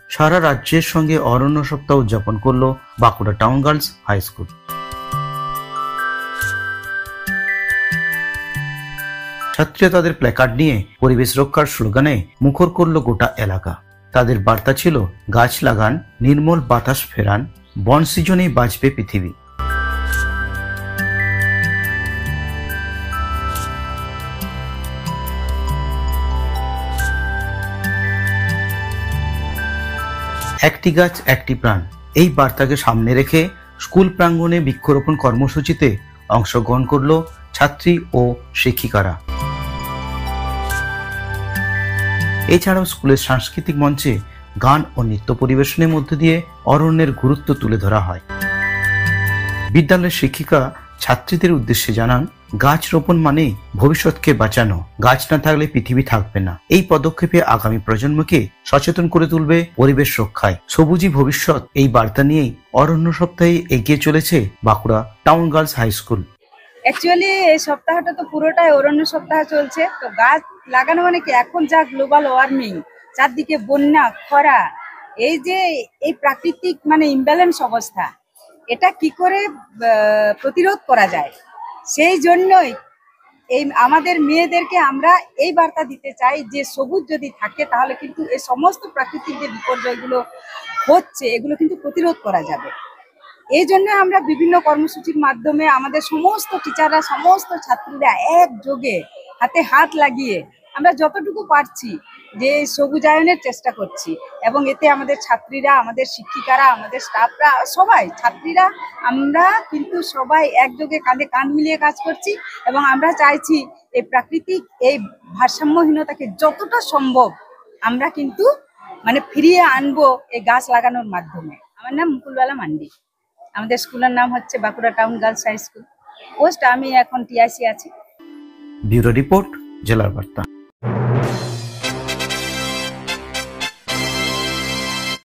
সারা রাজ্যের সঙ্গে অরণ্য সপ্তাহ উদযাপন করলো Bankura town girls high school. ছাত্রীরা তাদের প্ল্যাকার্ড নিয়ে পরিবেশ রক্ষার স্লোগানে মুখর করলো গোটা এলাকা। তাদের বার্তা ছিল, গাছ লাগান, নির্মল বাতাস ফেরান, বন সৃজনেই বাঁচবে পৃথিবী। একটি গাছ একটি প্রাণ, এই বার্তাকে সামনে রেখে স্কুল প্রাঙ্গণে বৃক্ষরোপণ কর্মসূচিতে অংশগ্রহণ করল ছাত্রী ও শিক্ষিকারা। এছাড়াও স্কুলের সাংস্কৃতিক মঞ্চে গান ও নৃত্য পরিবেশনের মধ্য দিয়ে অরণ্যের গুরুত্ব তুলে ধরা হয়। বিদ্যালয়ের শিক্ষিকা ছাত্রীদের উদ্দেশ্যে জানান, গাছ রোপণ মানে ভবিষ্যৎকে বাঁচানো, গাছ না থাকলে পৃথিবী থাকবে না। এই পদক্ষেপে আগামী প্রজন্মকে সচেতন করে তুলবে পরিবেশ রক্ষায়। সবুজই ভবিষ্যৎ, এই বার্তা নিয়েই অরণ্য সপ্তাহে এগিয়ে চলেছে Bankura town girls high school. Actually এই সপ্তাহটা তো পুরোটাই অরণ্য সপ্তাহ চলছে। তো গাছ লাগানো মানে কি, এখন যা গ্লোবাল ওয়ার্মিং, চারদিকে বন্যা, খরা, এই যে এই প্রাকৃতিক মানে ইমব্যালেন্স অবস্থা, এটা কি করে প্রতিরোধ করা যায়, সেই জন্যই এই আমাদের মেয়েদেরকে আমরা এই বার্তা দিতে চাই যে সবুজ যদি থাকে তাহলে কিন্তু এই সমস্ত প্রাকৃতিক যে বিপর্যয়গুলো হচ্ছে এগুলো কিন্তু প্রতিরোধ করা যাবে। এই জন্য আমরা বিভিন্ন কর্মসূচির মাধ্যমে আমাদের সমস্ত টিচাররা, সমস্ত ছাত্রীরা একযোগে হাতে হাত লাগিয়ে আমরা যতটুকু পারছি যে সবুজায়নের চেষ্টা করছি। এবং এতে আমাদের ছাত্রীরা, আমাদের শিক্ষিকারা, আমাদের স্টাফরা, সবাই ছাত্রীরা আমরা কিন্তু সবাই একযোগে কাঁধে কাঁধ মিলিয়ে কাজ করছি। এবং আমরা চাইছি এই প্রাকৃতিক এই ভারসাম্যহীনতাকে যতটা সম্ভব আমরা কিন্তু মানে ফিরিয়ে আনবো এই গাছ লাগানোর মাধ্যমে। আমার নাম মুকুলবালা মান্ডি, আমাদের স্কুলের নাম হচ্ছে Bankura town girls high school. Post আমি এখন টিআইসি আছি। ব্যুরো রিপোর্ট, জেলার বার্তা।